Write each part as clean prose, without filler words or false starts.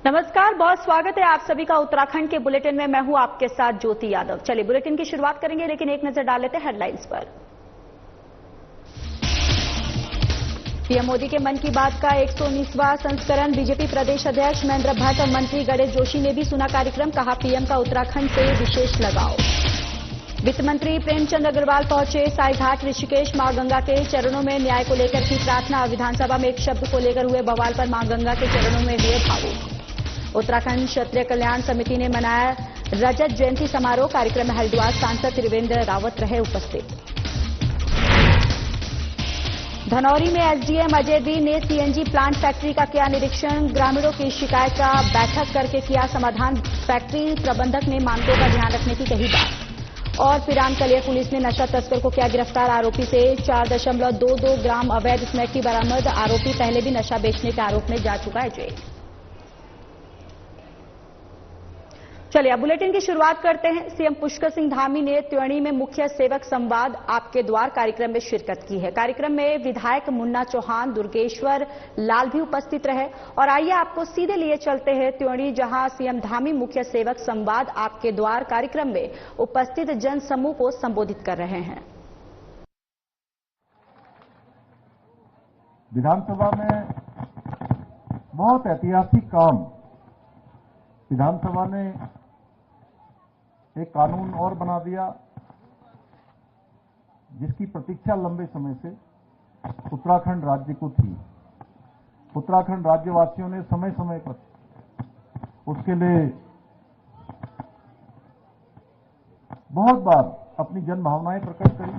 नमस्कार, बहुत स्वागत है आप सभी का उत्तराखंड के बुलेटिन में। मैं हूं आपके साथ ज्योति यादव। चलिए बुलेटिन की शुरुआत करेंगे, लेकिन एक नजर डाल लेते हैं हेडलाइंस पर। पीएम मोदी के मन की बात का 119वां संस्करण। बीजेपी प्रदेश अध्यक्ष महेंद्र भट्ट और मंत्री गणेश जोशी ने भी सुना कार्यक्रम। कहा पीएम का उत्तराखंड से विशेष लगाव। वित्त मंत्री प्रेमचंद अग्रवाल पहुंचे साईघाट ऋषिकेश। मां गंगा के चरणों में न्याय को लेकर की प्रार्थना। विधानसभा में एक शब्द को लेकर हुए बवाल पर मां गंगा के चरणों में हुए भावुक। उत्तराखंड क्षत्रिय कल्याण समिति ने मनाया रजत जयंती समारोह। कार्यक्रम में हरिद्वार सांसद त्रिवेंद्र रावत रहे उपस्थित। धनौरी में एसडीएम अजय दी ने सीएनजी प्लांट फैक्ट्री का किया निरीक्षण। ग्रामीणों की शिकायत का बैठक करके किया समाधान। फैक्ट्री प्रबंधक ने मानकों का ध्यान रखने की कही बात। और पिरान कलिया पुलिस ने नशा तस्कर को किया गिरफ्तार। आरोपी से 4.22 ग्राम अवैध स्मैक की बरामद। आरोपी पहले भी नशा बेचने के आरोप में जा चुका है जेल। चलिए अब बुलेटिन की शुरुआत करते हैं। सीएम पुष्कर सिंह धामी ने त्यूणी में मुख्य सेवक संवाद आपके द्वार कार्यक्रम में शिरकत की है। कार्यक्रम में विधायक मुन्ना चौहान, दुर्गेश्वर लाल भी उपस्थित रहे। और आइए आपको सीधे लिए चलते हैं त्यूणी, जहां सीएम धामी मुख्य सेवक संवाद आपके द्वार कार्यक्रम में उपस्थित जन समूह को संबोधित कर रहे हैं। विधानसभा में बहुत ऐतिहासिक काम विधानसभा ने एक कानून और बना दिया, जिसकी प्रतीक्षा लंबे समय से उत्तराखंड राज्य को थी। उत्तराखंड राज्यवासियों ने समय समय पर उसके लिए बहुत बार अपनी जनभावनाएं प्रकट करी।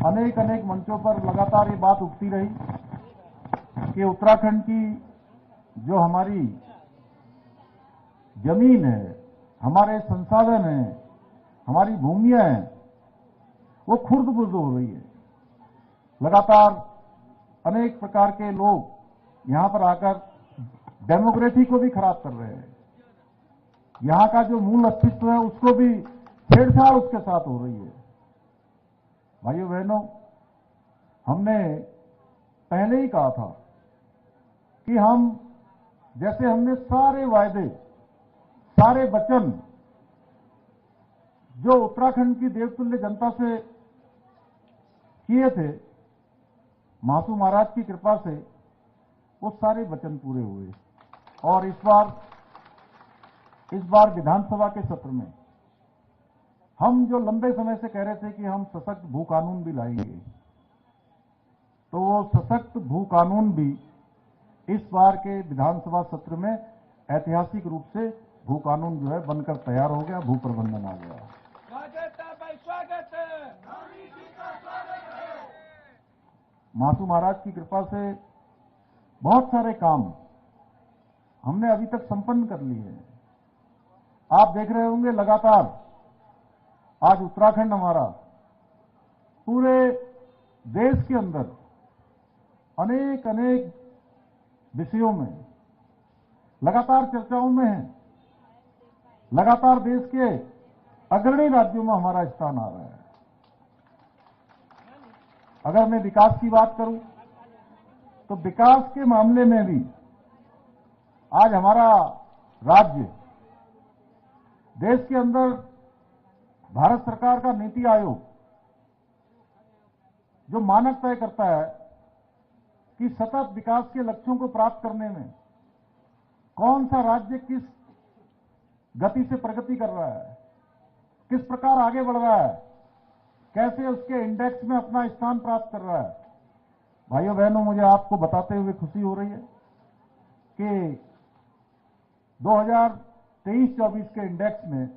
अनेक अनेक मंचों पर लगातार ये बात उठती रही कि उत्तराखंड की जो हमारी जमीन है, हमारे संसाधन हैं, हमारी भूमियां हैं, वो खुर्द-बुर्द हो रही है। लगातार अनेक प्रकार के लोग यहां पर आकर डेमोक्रेसी को भी खराब कर रहे हैं। यहां का जो मूल अस्तित्व है उसको भी छेड़छाड़ उसके साथ हो रही है। भाइयों बहनों, हमने पहले ही कहा था कि हम जैसे हमने सारे वायदे, सारे वचन जो उत्तराखंड की देवतुल्य जनता से किए थे, मासू महाराज की कृपा से वो सारे वचन पूरे हुए। और इस बार विधानसभा के सत्र में हम जो लंबे समय से कह रहे थे कि हम सशक्त भू कानून भी लाएंगे, तो वो सशक्त भू कानून भी इस बार के विधानसभा सत्र में ऐतिहासिक रूप से भू कानून जो है बनकर तैयार हो गया, भू प्रबंधन आ गया। स्वागत है भाई, स्वागत है। मासू महाराज की कृपा से बहुत सारे काम हमने अभी तक संपन्न कर लिए हैं। आप देख रहे होंगे लगातार आज उत्तराखंड हमारा पूरे देश के अंदर अनेक अनेक विषयों में लगातार चर्चाओं में है। लगातार देश के अग्रणी राज्यों में हमारा स्थान आ रहा है। अगर मैं विकास की बात करूं तो विकास के मामले में भी आज हमारा राज्य देश के अंदर भारत सरकार का नीति आयोग जो मानक तय करता है कि सतत विकास के लक्ष्यों को प्राप्त करने में कौन सा राज्य किस गति से प्रगति कर रहा है, किस प्रकार आगे बढ़ रहा है, कैसे उसके इंडेक्स में अपना स्थान प्राप्त कर रहा है। भाइयों बहनों, मुझे आपको बताते हुए खुशी हो रही है कि 2023-24 के इंडेक्स में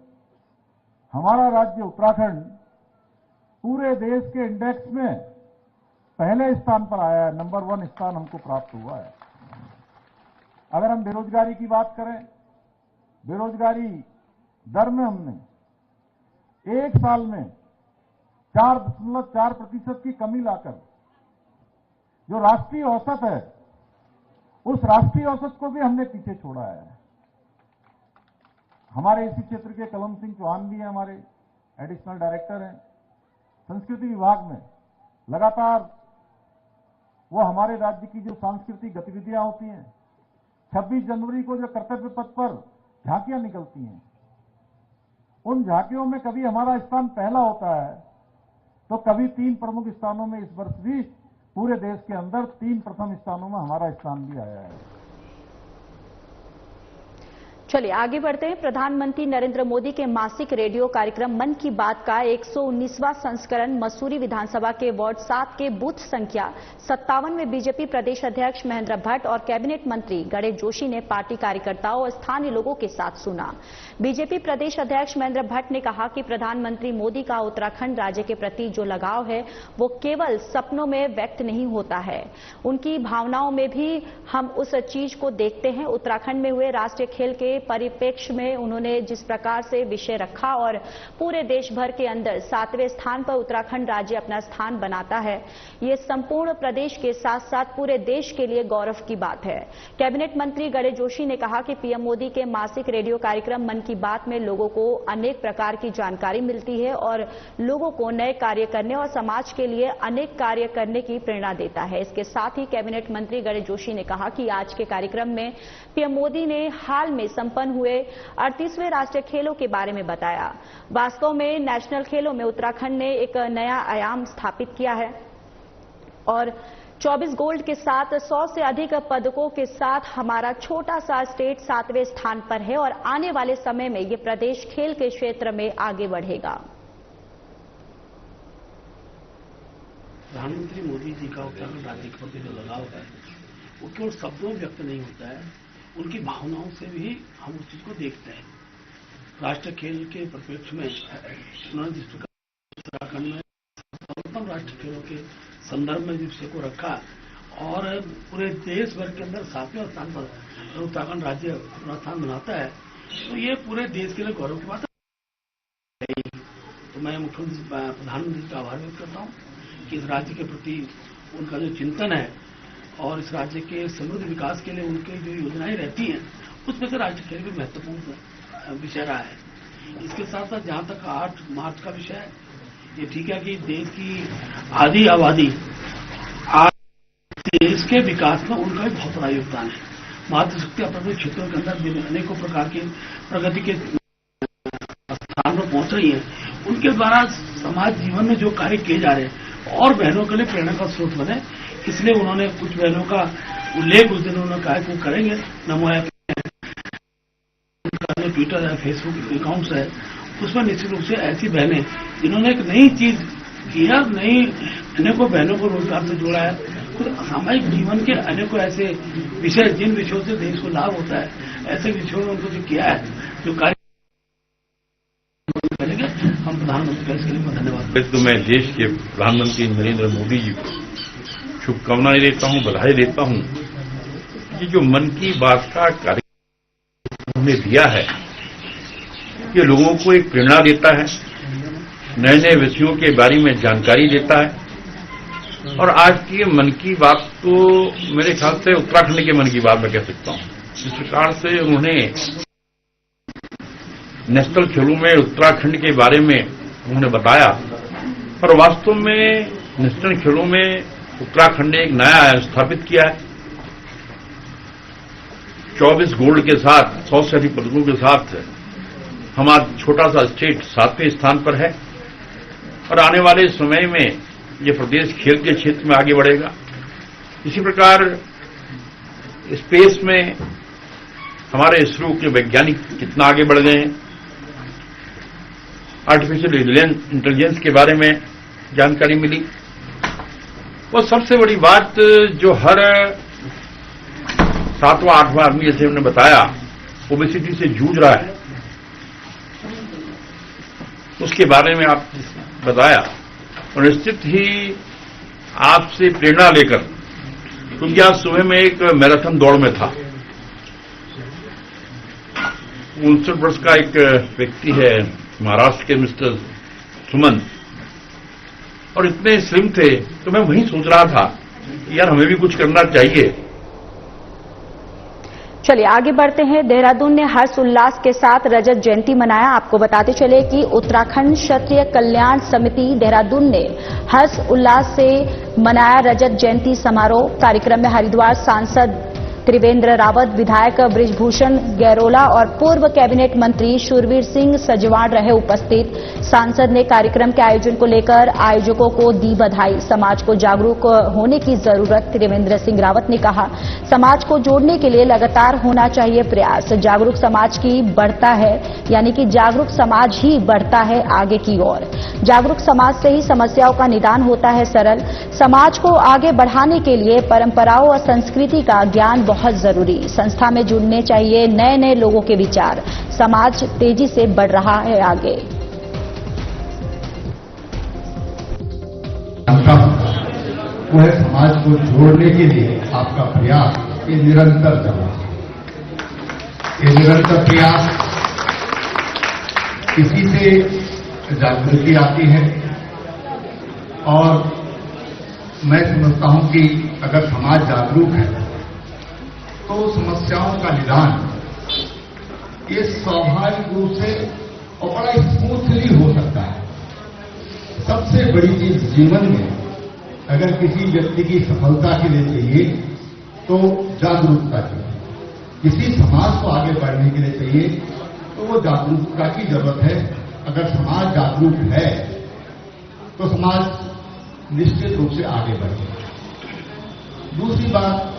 हमारा राज्य उत्तराखंड पूरे देश के इंडेक्स में पहले स्थान पर आया है। नंबर 1 स्थान हमको प्राप्त हुआ है। अगर हम बेरोजगारी की बात करें, बेरोजगारी दर में हमने एक साल में 4.4% की कमी लाकर जो राष्ट्रीय औसत है, उस राष्ट्रीय औसत को भी हमने पीछे छोड़ा है। हमारे इसी क्षेत्र के कलम सिंह चौहान भी हैं, हमारे एडिशनल डायरेक्टर हैं संस्कृति विभाग में। लगातार वो हमारे राज्य की जो सांस्कृतिक गतिविधियां होती हैं 26 जनवरी को जो कर्तव्य पथ पर झांकियां निकलती हैं, उन झांकियों में कभी हमारा स्थान पहला होता है तो कभी 3 प्रमुख स्थानों में इस वर्ष भी पूरे देश के अंदर 3 प्रथम स्थानों में हमारा स्थान भी आया है। चलिए आगे बढ़ते हैं। प्रधानमंत्री नरेंद्र मोदी के मासिक रेडियो कार्यक्रम मन की बात का 119वां संस्करण मसूरी विधानसभा के वार्ड 7 के बूथ संख्या 57 में बीजेपी प्रदेश अध्यक्ष महेंद्र भट्ट और कैबिनेट मंत्री गणेश जोशी ने पार्टी कार्यकर्ताओं और स्थानीय लोगों के साथ सुना। बीजेपी प्रदेश अध्यक्ष महेंद्र भट्ट ने कहा कि प्रधानमंत्री मोदी का उत्तराखंड राज्य के प्रति जो लगाव है वो केवल सपनों में व्यक्त नहीं होता है, उनकी भावनाओं में भी हम उस चीज को देखते हैं। उत्तराखंड में हुए राष्ट्रीय खेल के परिप्रेक्ष्य में उन्होंने जिस प्रकार से विषय रखा और पूरे देश भर के अंदर 7वें स्थान पर उत्तराखंड राज्य अपना स्थान बनाता है, ये संपूर्ण प्रदेश के साथ साथ पूरे देश के लिए गौरव की बात है। कैबिनेट मंत्री गणेश जोशी ने कहा कि पीएम मोदी के मासिक रेडियो कार्यक्रम मन की बात में लोगों को अनेक प्रकार की जानकारी मिलती है और लोगों को नए कार्य करने और समाज के लिए अनेक कार्य करने की प्रेरणा देता है। इसके साथ ही कैबिनेट मंत्री गणेश जोशी ने कहा कि आज के कार्यक्रम में पीएम मोदी ने हाल में संपन्न हुए 38वें राष्ट्रीय खेलों के बारे में बताया। वास्तव में नेशनल खेलों में उत्तराखंड ने एक नया आयाम स्थापित किया है और 24 गोल्ड के साथ 100 से अधिक पदकों के साथ हमारा छोटा सा स्टेट 7वें स्थान पर है और आने वाले समय में ये प्रदेश खेल के क्षेत्र में आगे बढ़ेगा। प्रधानमंत्री मोदी जी का उत्तराखंड राज्य के प्रति जो लगाव है वो केवल शब्दों में व्यक्त नहीं होता है, उनकी भावनाओं से भी हम उस चीज को देखते हैं। राष्ट्रीय खेल के परिप्रेक्ष्य में उन्होंने जिस प्रकार उत्तराखंड में सर्वोत्तम राष्ट्रीय खेलों के संदर्भ में विषय को रखा और पूरे देश भर के अंदर 7वें स्थान पर उत्तराखंड राज्य अपना स्थान बनाता है, तो ये पूरे देश के लिए गौरव की बात है। तो मैं मुख्यमंत्री प्रधानमंत्री का आभार व्यक्त करता हूँ कि इस राज्य के प्रति उनका जो चिंतन है और इस राज्य के समृद्ध विकास के लिए उनकी जो योजनाएं रहती हैं उसमें से राज्य खेल भी महत्वपूर्ण विषय रहा है। इसके साथ साथ जहां तक 8 मार्च का विषय है, ये ठीक है कि देश की आधी आबादी आज देश के विकास में उनका भी बहुत बड़ा योगदान है। मातृशक्ति अपने क्षेत्रों के अंदर अनेकों प्रकार की प्रगति के स्थान पर पहुंच रही है, उनके द्वारा समाज जीवन में जो कार्य किए जा रहे हैं और बहनों के लिए प्रेरणा का स्रोत बने, इसलिए उन्होंने कुछ बहनों का उल्लेख उस दिन उन्होंने कहा कि वो करेंगे। नमो ऐप उनका जो ट्विटर है, फेसबुक अकाउंट्स है, उसमें निश्चित रूप से ऐसी बहनें जिन्होंने एक नई चीज की है, नई अनेकों बहनों को रोजगार से जोड़ा है, तो सामाजिक जीवन के अनेकों ऐसे विषय जिन विषयों से देश को लाभ होता है, ऐसे विषयों में उनको जो किया है, जो कार्य करेंगे, हम प्रधानमंत्री का इसके लिए धन्यवाद। तो मैं देश के प्रधानमंत्री नरेंद्र मोदी जी को शुभकामनाएं देता हूं, बधाई देता हूं कि जो मन की बात का कार्यक्रम उन्होंने दिया है, ये लोगों को एक प्रेरणा देता है, नए नए विषयों के बारे में जानकारी देता है। और आज की मन की बात तो मेरे ख्याल से उत्तराखंड के मन की बात मैं कह सकता हूं। जिस प्रकार से उन्होंने नेशनल खेलों में उत्तराखंड के बारे में उन्होंने बताया, और वास्तव में नेशनल खेलों में उत्तराखंड ने एक नया आयाम स्थापित किया है। 24 गोल्ड के साथ 100 से अधिक पदकों के साथ हमारा छोटा सा स्टेट 7वें स्थान पर है और आने वाले समय में ये प्रदेश खेल के क्षेत्र में आगे बढ़ेगा। इसी प्रकार स्पेस में हमारे इसरो के वैज्ञानिक कितना आगे बढ़ गए हैं, आर्टिफिशियल इंटेलिजेंस के बारे में जानकारी मिली। वो सबसे बड़ी बात जो हर 7वां 8वां आदमी जैसे हमने बताया ओबेसिटी से जूझ रहा है, उसके बारे में आप बताया और निश्चित ही आपसे प्रेरणा लेकर, क्योंकि आज सुबह में एक मैराथन दौड़ में था, 59 वर्ष का एक व्यक्ति है महाराष्ट्र के मिस्टर सुमन, और इतने स्लिम थे तो मैं वहीं सोच रहा था यार हमें भी कुछ करना चाहिए। चलिए आगे बढ़ते हैं। देहरादून ने हर्ष उल्लास के साथ रजत जयंती मनाया। आपको बताते चले कि उत्तराखंड क्षत्रिय कल्याण समिति देहरादून ने हर्ष उल्लास से मनाया रजत जयंती समारोह। कार्यक्रम में हरिद्वार सांसद त्रिवेंद्र रावत, विधायक बृजभूषण गैरोला और पूर्व कैबिनेट मंत्री शूरवीर सिंह सजवाण रहे उपस्थित। सांसद ने कार्यक्रम के आयोजन को लेकर आयोजकों को दी बधाई। समाज को जागरूक होने की जरूरत। त्रिवेंद्र सिंह रावत ने कहा, समाज को जोड़ने के लिए लगातार होना चाहिए प्रयास। जागरूक समाज की बढ़ता है, यानी कि जागरूक समाज ही बढ़ता है आगे की ओर। जागरूक समाज से ही समस्याओं का निदान होता है सरल। समाज को आगे बढ़ाने के लिए परंपराओं और संस्कृति का ज्ञान बहुत जरूरी। संस्था में जुड़ने चाहिए नए नए लोगों के विचार। समाज तेजी से बढ़ रहा है आगे। वो है समाज को जोड़ने के लिए आपका प्रयास, ये निरंतर चल रहा है। ये निरंतर प्रयास, इसी से जागृति आती है। और मैं समझता हूं कि अगर समाज जागरूक है तो समस्याओं का निदान ये स्वाभाविक रूप से और बड़ा स्मूथली हो सकता है। सबसे बड़ी चीज जीवन में अगर किसी व्यक्ति की सफलता के लिए चाहिए तो जागरूकता चाहिए। किसी समाज को आगे बढ़ने के लिए चाहिए तो वो जागरूकता की जरूरत है। अगर समाज जागरूक है तो समाज निश्चित रूप से आगे बढ़ेगा। दूसरी बात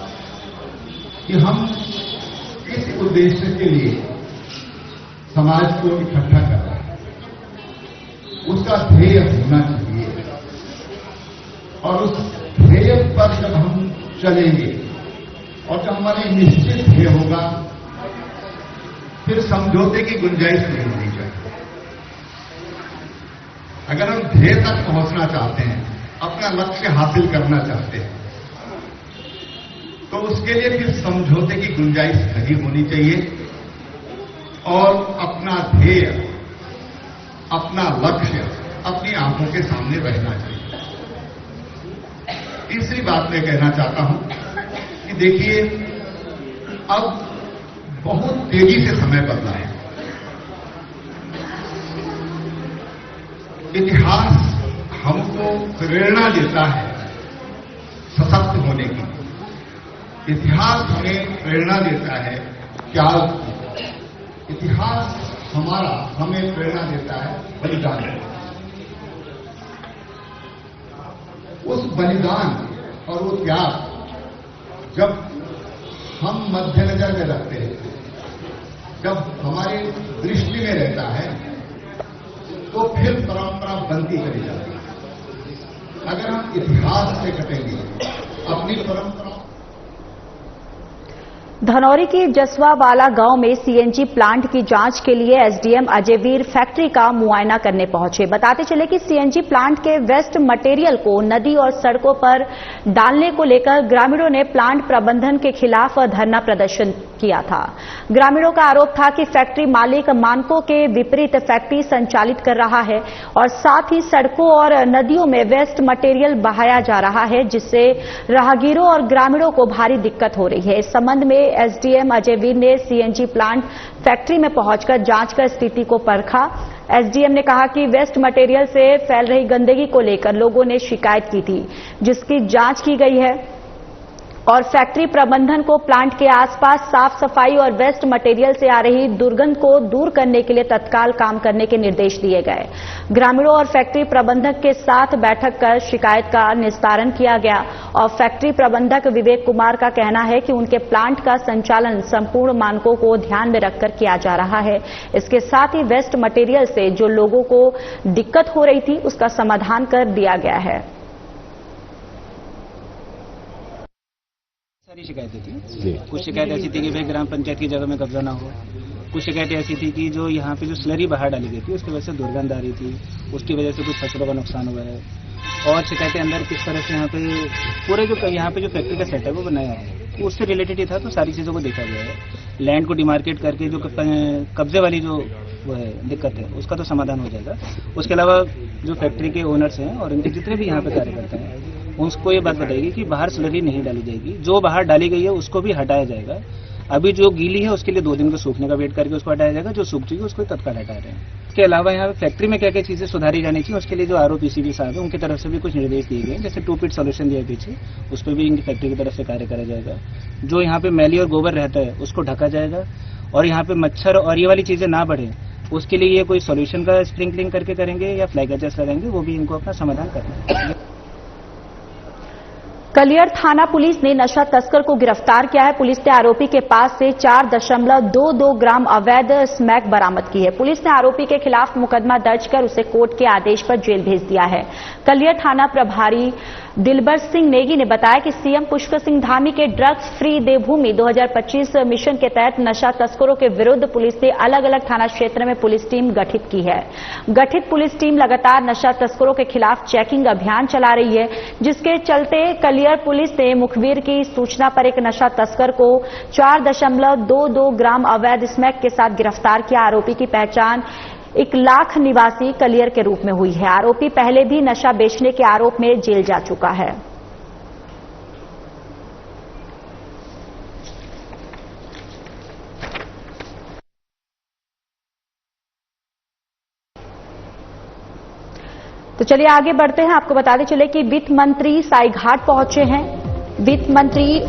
कि हम इस उद्देश्य के लिए समाज को इकट्ठा कर रहे हैं, उसका ध्येय होना चाहिए। और उस ध्येय पर जब हम चलेंगे और जब हमारे निश्चित ध्येय होगा, फिर समझौते की गुंजाइश नहीं होनी चाहिए। अगर हम ध्येय तक पहुंचना चाहते हैं, अपना लक्ष्य हासिल करना चाहते हैं, तो उसके लिए फिर समझौते की गुंजाइश नहीं होनी चाहिए और अपना ध्येय, अपना लक्ष्य अपनी आंखों के सामने रहना चाहिए। तीसरी बात मैं कहना चाहता हूं कि देखिए, अब बहुत तेजी से समय बदला है। इतिहास हमको प्रेरणा देता है सशक्त होने की। इतिहास हमें प्रेरणा देता है त्याग की। इतिहास हमें प्रेरणा देता है बलिदान की। उस बलिदान और वो त्याग जब हम मद्देनजर में रखते हैं, जब हमारी दृष्टि में रहता है, तो फिर परंपरा बनती चली जाती है। अगर हम इतिहास से कटेंगे, अपनी परंपरा। धनौरी के जसवावाला गांव में सीएनजी प्लांट की जांच के लिए एसडीएम अजयवीर फैक्ट्री का मुआयना करने पहुंचे। बताते चले कि सीएनजी प्लांट के वेस्ट मटेरियल को नदी और सड़कों पर डालने को लेकर ग्रामीणों ने प्लांट प्रबंधन के खिलाफ धरना प्रदर्शन किया था। ग्रामीणों का आरोप था कि फैक्ट्री मालिक मानकों के विपरीत फैक्ट्री संचालित कर रहा है और साथ ही सड़कों और नदियों में वेस्ट मटेरियल बहाया जा रहा है, जिससे राहगीरों और ग्रामीणों को भारी दिक्कत हो रही है। इस संबंध में एसडीएम अजयवीर ने सीएनजी प्लांट फैक्ट्री में पहुंचकर जांच कर स्थिति को परखा। एसडीएम ने कहा कि वेस्ट मटेरियल से फैल रही गंदगी को लेकर लोगों ने शिकायत की थी, जिसकी जांच की गई है और फैक्ट्री प्रबंधन को प्लांट के आसपास साफ सफाई और वेस्ट मटेरियल से आ रही दुर्गंध को दूर करने के लिए तत्काल काम करने के निर्देश दिए गए। ग्रामीणों और फैक्ट्री प्रबंधक के साथ बैठक कर शिकायत का निस्तारण किया गया और फैक्ट्री प्रबंधक विवेक कुमार का कहना है कि उनके प्लांट का संचालन संपूर्ण मानकों को ध्यान में रखकर किया जा रहा है। इसके साथ ही वेस्ट मटेरियल से जो लोगों को दिक्कत हो रही थी, उसका समाधान कर दिया गया है। सारी शिकायतें थी। कुछ शिकायत ऐसी थी कि भाई ग्राम पंचायत की जगह में कब्जा ना हो। कुछ शिकायतें ऐसी थी कि जो यहाँ पे जो स्लरी बाहर डाली गई थी, उसकी वजह से दुर्गंध आ रही थी, उसकी वजह से कुछ फसलों का नुकसान हुआ है। और शिकायतें अंदर किस तरह से यहाँ पे पूरे जो यहाँ पे जो फैक्ट्री का सेटअप वो बनाया है, उससे रिलेटेड ही था। तो सारी चीज़ों को देखा गया है। लैंड को डिमार्केट करके जो कब्जे वाली जो वो है दिक्कत है, उसका तो समाधान हो जाएगा। उसके अलावा जो फैक्ट्री के ओनर्स हैं और इनके जितने भी यहाँ पे कार्यकर्ता हैं, उसको ये बात बताएगी कि बाहर स्लरी नहीं डाली जाएगी। जो बाहर डाली गई है उसको भी हटाया जाएगा। अभी जो गीली है उसके लिए 2 दिन का सूखने का वेट करके उसको हटाया जाएगा। जो सूख चुकी है उसको तत्काल हटा रहे हैं। उसके अलावा यहाँ फैक्ट्री में क्या क्या चीजें सुधारी जानी चाहिए, उसके लिए जो आरओ पीसीबी साहब है उनकी तरफ से भी कुछ निर्देश दिए गए, जैसे 2 पिट सॉल्यूशन दिया पीछे, उस पर भी इनकी फैक्ट्री की तरफ से कार्य करा जाएगा। जो यहाँ पे मैली और गोबर रहता है उसको ढका जाएगा, और यहाँ पे मच्छर और ये वाली चीजें ना बढ़े उसके लिए ये कोई सॉल्यूशन का स्प्रिंकलिंग करके करेंगे या फ्लाई गजर्स लगाएंगे, वो भी इनको अपना समाधान करना है। कलियर थाना पुलिस ने नशा तस्कर को गिरफ्तार किया है। पुलिस ने आरोपी के पास से 4.22 ग्राम अवैध स्मैक बरामद की है। पुलिस ने आरोपी के खिलाफ मुकदमा दर्ज कर उसे कोर्ट के आदेश पर जेल भेज दिया है। कलियर थाना प्रभारी दिलबर सिंह नेगी ने बताया कि सीएम पुष्कर सिंह धामी के ड्रग्स फ्री देवभूमि 2025 मिशन के तहत नशा तस्करों के विरुद्ध पुलिस ने अलग अलग थाना क्षेत्र में पुलिस टीम गठित की है। गठित पुलिस टीम लगातार नशा तस्करों के खिलाफ चेकिंग अभियान चला रही है, जिसके चलते कलियर पुलिस ने मुखबिर की सूचना पर एक नशा तस्कर को 4.22 ग्राम अवैध स्मैक के साथ गिरफ्तार किया। आरोपी की पहचान 1 लाख निवासी कलियर के रूप में हुई है। आरोपी पहले भी नशा बेचने के आरोप में जेल जा चुका है। तो चलिए आगे बढ़ते हैं। आपको बताते चले कि वित्त मंत्री साईघाट पहुंचे हैं। वित्त मंत्री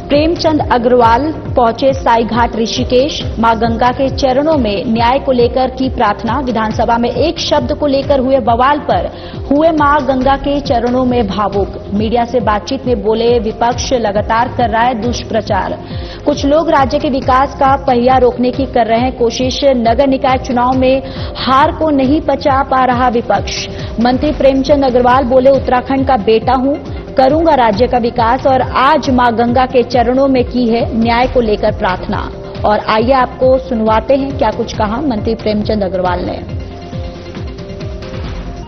प्रेमचंद अग्रवाल पहुंचे साईघाट ऋषिकेश। मां गंगा के चरणों में न्याय को लेकर की प्रार्थना। विधानसभा में एक शब्द को लेकर हुए बवाल पर हुए मां गंगा के चरणों में भावुक। मीडिया से बातचीत में बोले विपक्ष लगातार कर रहा है दुष्प्रचार। कुछ लोग राज्य के विकास का पहिया रोकने की कर रहे हैं कोशिश। नगर निकाय चुनाव में हार को नहीं पचा पा रहा विपक्ष। मंत्री प्रेमचंद अग्रवाल बोले उत्तराखंड का बेटा हूं, करूंगा राज्य का विकास, और आज मां गंगा के चरणों में की है न्याय को लेकर प्रार्थना। और आइए आपको सुनवाते हैं क्या कुछ कहा मंत्री प्रेमचंद अग्रवाल ने।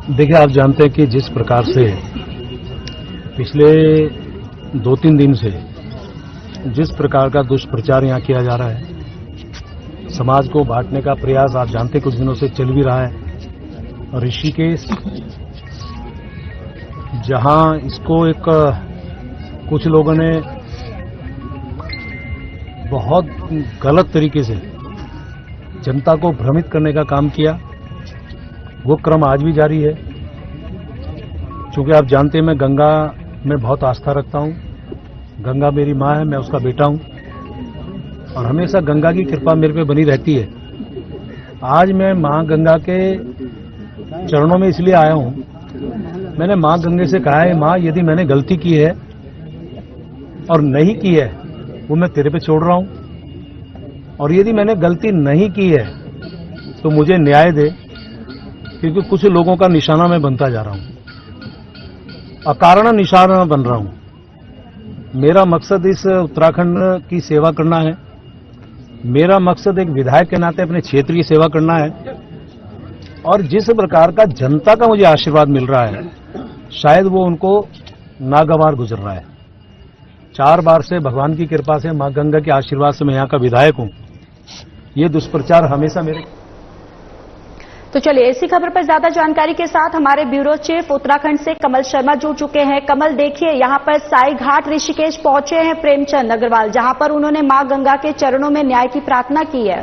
देखिए, आप जानते हैं कि जिस प्रकार से पिछले 2-3 दिन से जिस प्रकार का दुष्प्रचार यहाँ किया जा रहा है, समाज को बांटने का प्रयास आप जानते कुछ दिनों से चल भी रहा है। ऋषिकेश जहां इसको एक कुछ लोगों ने बहुत गलत तरीके से जनता को भ्रमित करने का काम किया, वो क्रम आज भी जारी है। क्योंकि आप जानते हैं मैं गंगा में बहुत आस्था रखता हूं। गंगा मेरी मां है, मैं उसका बेटा हूं, और हमेशा गंगा की कृपा मेरे पे बनी रहती है। आज मैं मां गंगा के चरणों में इसलिए आया हूं, मैंने मां गंगे से कहा है, मां यदि मैंने गलती की है और नहीं की है वो मैं तेरे पे छोड़ रहा हूं, और यदि मैंने गलती नहीं की है तो मुझे न्याय दे, क्योंकि कुछ लोगों का निशाना मैं बनता जा रहा हूं, अकारण निशाना बन रहा हूं। मेरा मकसद इस उत्तराखंड की सेवा करना है। मेरा मकसद एक विधायक के नाते अपने क्षेत्र की सेवा करना है, और जिस प्रकार का जनता का मुझे आशीर्वाद मिल रहा है शायद वो उनको नागवार गुजर रहा है। 4 बार से भगवान की कृपा से, मां गंगा के आशीर्वाद से मैं यहाँ का विधायक हूं। ये दुष्प्रचार हमेशा मेरे। तो चलिए इसी खबर पर ज्यादा जानकारी के साथ हमारे ब्यूरो चीफ उत्तराखंड से कमल शर्मा जुड़ चुके हैं। कमल, देखिए यहाँ पर साईघाट ऋषिकेश पहुंचे हैं प्रेमचंद अग्रवाल, जहां पर उन्होंने मां गंगा के चरणों में न्याय की प्रार्थना की है।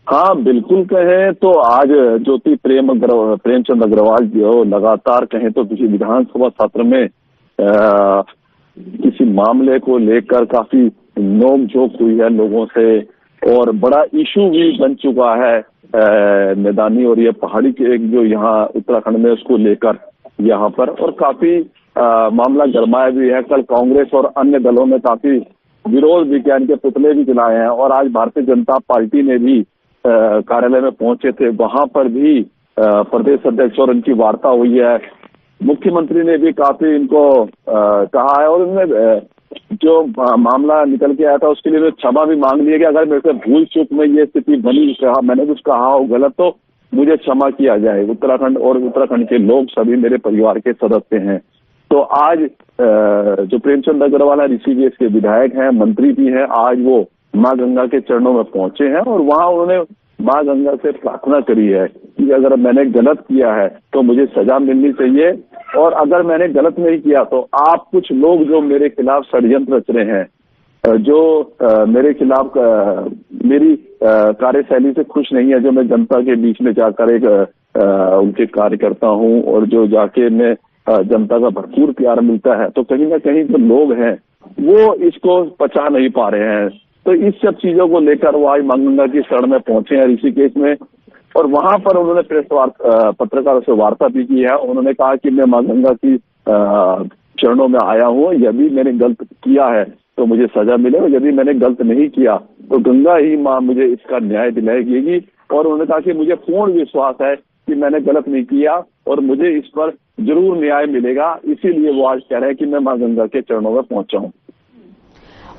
हाँ, बिल्कुल कहें तो आज ज्योति प्रेमचंद अग्रवाल जो लगातार कहें तो किसी विधानसभा सत्र में किसी मामले को लेकर काफी नोक-झोंक हुई है लोगों से, और बड़ा इशू भी बन चुका है मैदानी और ये पहाड़ी के एक जो यहाँ उत्तराखंड में उसको लेकर यहाँ पर, और काफी मामला गरमाया भी है। कल कांग्रेस और अन्य दलों ने काफी विरोध विज्ञान के पुतले भी जलाए हैं, और आज भारतीय जनता पार्टी ने भी कार्यालय में पहुंचे थे, वहां पर भी प्रदेश अध्यक्ष और उनकी वार्ता हुई है। मुख्यमंत्री ने भी काफी इनको कहा है, और उन्होंने जो मामला निकल के आया था उसके लिए क्षमा भी मांग ली है कि अगर मेरे से भूल चूक में ये स्थिति बनी, मैंने कुछ कहा हो गलत तो मुझे क्षमा किया जाए। उत्तराखंड और उत्तराखंड के लोग सभी मेरे परिवार के सदस्य हैं। तो आज जो प्रेमचंद अग्रवाल ऋषिकेश के विधायक हैं, मंत्री भी हैं, आज वो मां गंगा के चरणों में पहुंचे हैं, और वहां उन्होंने मां गंगा से प्रार्थना करी है कि अगर मैंने गलत किया है तो मुझे सजा मिलनी चाहिए, और अगर मैंने गलत नहीं किया तो आप कुछ लोग जो मेरे खिलाफ षड्यंत्र रच रहे हैं जो मेरे खिलाफ मेरी कार्यशैली से खुश नहीं है, जो मैं जनता के बीच में जाकर एक उनके कार्य करता हूं और जो जाके मैं जनता का भरपूर प्यार मिलता है, तो कहीं ना कहीं जो लोग हैं वो इसको पचा नहीं पा रहे हैं। तो इस सब चीजों को लेकर वो आज मां गंगा की शरण में पहुंचे हैं ऋषिकेश में, और वहां पर उन्होंने प्रेस पत्रकारों से वार्ता भी की है। उन्होंने कहा कि मैं मां गंगा की चरणों में आया हूं, यदि मैंने गलत किया है तो मुझे सजा मिले, और यदि मैंने गलत नहीं किया तो गंगा ही मां मुझे इसका न्याय दिलाएगी। और उन्होंने कहा कि मुझे पूर्ण विश्वास है कि मैंने गलत नहीं किया और मुझे इस पर जरूर न्याय मिलेगा। इसीलिए वो आज कह रहे हैं कि मैं मां गंगा के चरणों में पहुंचा हूं।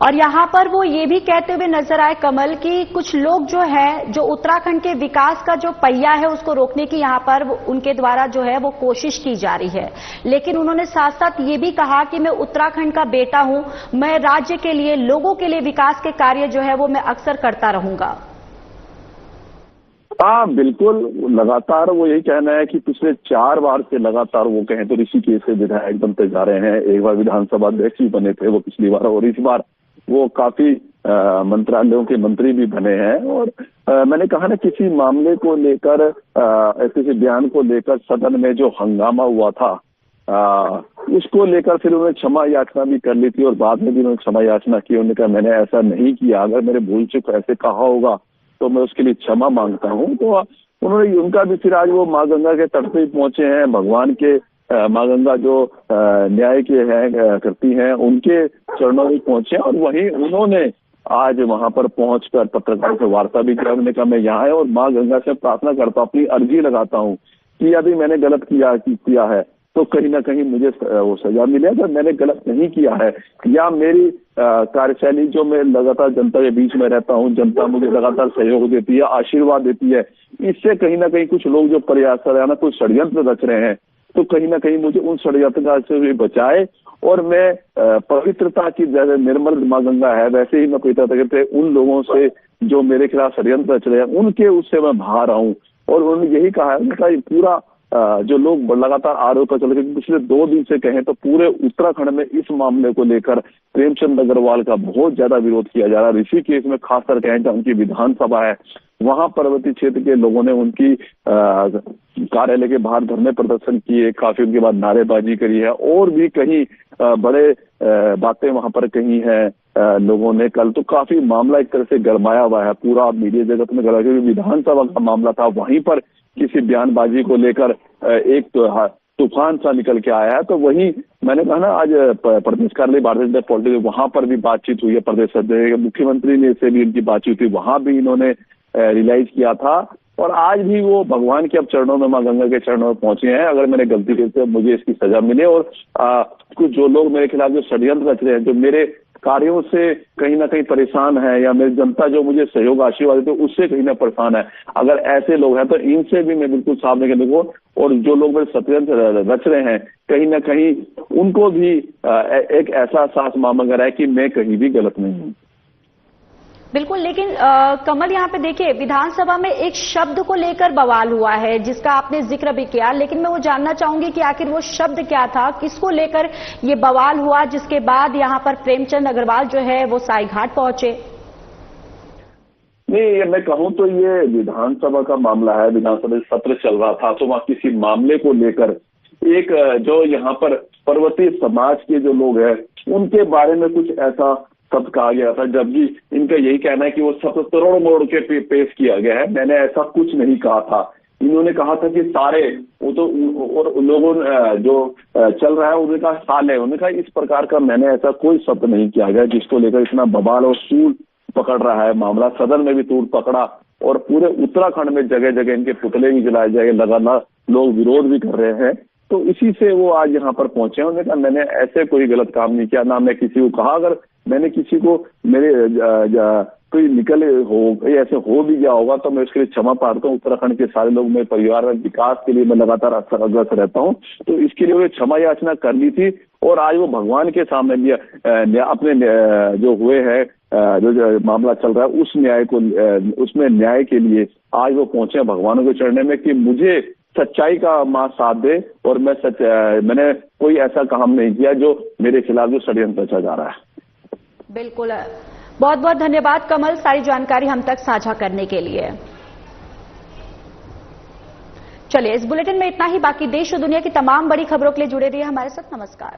और यहाँ पर वो ये भी कहते हुए नजर आए कमल कि कुछ लोग जो है, जो उत्तराखंड के विकास का जो पहिया है उसको रोकने की यहाँ पर उनके द्वारा जो है वो कोशिश की जा रही है। लेकिन उन्होंने साथ साथ ये भी कहा कि मैं उत्तराखंड का बेटा हूं, मैं राज्य के लिए, लोगों के लिए विकास के कार्य जो है वो मैं अक्सर करता रहूंगा। हाँ बिल्कुल, लगातार वो यही कहना है कि पिछले 4 बार से लगातार वो कहें तो ऋषिकेश से विधायक बनते जा रहे हैं। एक बार विधानसभा अध्यक्ष भी बने थे वो पिछली बार, और इस बार वो काफी मंत्रालयों के मंत्री भी बने हैं। और मैंने कहा ना, किसी मामले को लेकर, किसी बयान को लेकर सदन में जो हंगामा हुआ था, उसको लेकर फिर उन्होंने क्षमा याचना भी कर ली थी, और बाद में भी उन्होंने क्षमा याचना की। उन्होंने कहा मैंने ऐसा नहीं किया, अगर मेरे भूल चूक ऐसे कहा होगा तो मैं उसके लिए क्षमा मांगता हूं। तो उन्होंने उनका भी फिर आज वो मां गंगा के तट पे पहुंचे हैं। भगवान के मां गंगा जो न्याय के हैं करती हैं, उनके चरणों में पहुंचे, और वहीं उन्होंने आज वहां पर पहुंचकर पत्रकारों से वार्ता भी किया। उन्होंने कहा मैं यहाँ है और मां गंगा से प्रार्थना करता हूँ, अपनी अर्जी लगाता हूँ कि यदि मैंने गलत किया है तो कहीं ना कहीं मुझे वो सजा मिले। अगर मैंने गलत नहीं किया है, या मेरी कार्यशैली जो मैं लगातार जनता के बीच में रहता हूँ, जनता मुझे लगातार सहयोग देती है, आशीर्वाद देती है, इससे कहीं ना कहीं कुछ लोग जो प्रयास कर रहे हैं ना, कोई षड्यंत्र रच रहे हैं, तो कहीं ना कहीं मुझे उन षड्यंत्र से भी बचाए। और मैं पवित्रता की जैसे निर्मल मां गंगा है, वैसे ही मैं पवित्रता करते उन लोगों से जो मेरे खिलाफ षड्यंत्र रच रहे हैं, उनके उससे मैं बाहर आऊं। और उन्होंने यही कहा है, उनका पूरा जो लोग लगातार आरोप कर चले, क्योंकि पिछले 2 दिन से कहें तो पूरे उत्तराखंड में इस मामले को लेकर प्रेमचंद अग्रवाल का बहुत ज्यादा विरोध किया जा रहा है। ऋषिकेश में खासकर कहें तो उनकी विधानसभा है, वहां पर्वतीय क्षेत्र के लोगों ने उनकी कार्यालय के बाहर धरने प्रदर्शन किए, काफी उनके बाद नारेबाजी करी है, और भी कहीं बड़े बातें वहां पर कही हैं लोगों ने कल। तो काफी मामला एक तरह से गरमाया हुआ है, पूरा मीडिया जगत में गरमाया, क्योंकि विधानसभा का मामला था, वहीं पर किसी बयानबाजी को लेकर एक तूफान सा निकल के आया है। तो वही मैंने कहा ना, आज प्रदेश कार्यालय भारतीय जनता पार्टी, वहां पर भी बातचीत हुई है, प्रदेश अध्यक्ष मुख्यमंत्री ने से भी उनकी बातचीत हुई, वहां भी इन्होंने रियलाइज किया था। और आज भी वो भगवान के अब चरणों में, मां गंगा के चरणों में पहुंचे हैं। अगर मैंने गलती की तो मुझे इसकी सजा मिले, और कुछ जो लोग मेरे खिलाफ जो षड्यंत्र रच रहे हैं, जो मेरे कार्यों से कहीं ना कहीं परेशान है, या मेरी जनता जो मुझे सहयोग आशीर्वाद देती है उससे कहीं ना परेशान है, अगर ऐसे लोग हैं तो इनसे भी मैं बिल्कुल सामने करने को, और जो लोग मेरे षड्यंत्र रच रहे हैं कहीं ना कहीं उनको भी एक ऐसा एहसास मांग रहा है कि मैं कहीं भी गलत नहीं हूँ। बिल्कुल, लेकिन कमल यहाँ पे देखिए, विधानसभा में एक शब्द को लेकर बवाल हुआ है जिसका आपने जिक्र भी किया, लेकिन मैं वो जानना चाहूंगी कि आखिर वो शब्द क्या था, किसको लेकर ये बवाल हुआ, जिसके बाद यहाँ पर प्रेमचंद अग्रवाल जो है वो साईघाट पहुंचे। नहीं, मैं कहूँ तो ये विधानसभा का मामला है, विधानसभा सत्र चल रहा था, तो वहाँ किसी मामले को लेकर एक जो यहाँ पर पर्वतीय समाज के जो लोग हैं उनके बारे में कुछ ऐसा शब्द कहा गया था, जबकि इनका यही कहना है कि वो शब्द तोड़ के पेश किया गया है। मैंने ऐसा कुछ नहीं कहा था। इन्होंने कहा था कि सारे, वो तो और लोगों जो चल रहा है उन्होंने कहा साले, उन्होंने कहा इस प्रकार का मैंने ऐसा कोई शब्द नहीं किया गया जिसको लेकर इतना बवाल और तूल पकड़ रहा है मामला। सदन में भी तूल पकड़ा, और पूरे उत्तराखंड में जगह जगह इनके पुतले भी जलाए जाएंगे, लगातार लोग विरोध भी कर रहे हैं। तो इसी से वो आज यहाँ पर पहुंचे हैं। उन्होंने कहा मैंने ऐसे कोई गलत काम नहीं किया, ना मैं किसी को कहा, अगर मैंने किसी को मेरे कोई निकल हो ऐसे हो भी गया होगा तो मैं उसके लिए क्षमा पाता हूँ। उत्तराखंड के सारे लोग, मेरे परिवार में विकास के लिए मैं लगातार अग्रसर रहता हूँ, तो इसके लिए उन्हें क्षमा याचना कर ली थी। और आज वो भगवान के सामने भी अपने जो हुए हैं, जो मामला चल रहा है उस न्याय को, उसमें न्याय के लिए आज वो पहुंचे भगवानों के चरणों में कि मुझे सच्चाई का मां साथ दे, और मैंने कोई ऐसा काम नहीं किया जो मेरे खिलाफ जो षड्यंत्र रचा जा रहा है। बिल्कुल, बहुत बहुत धन्यवाद कमल, सारी जानकारी हम तक साझा करने के लिए। चलिए, इस बुलेटिन में इतना ही। बाकी देश और दुनिया की तमाम बड़ी खबरों के लिए जुड़े रहिए हमारे साथ। नमस्कार।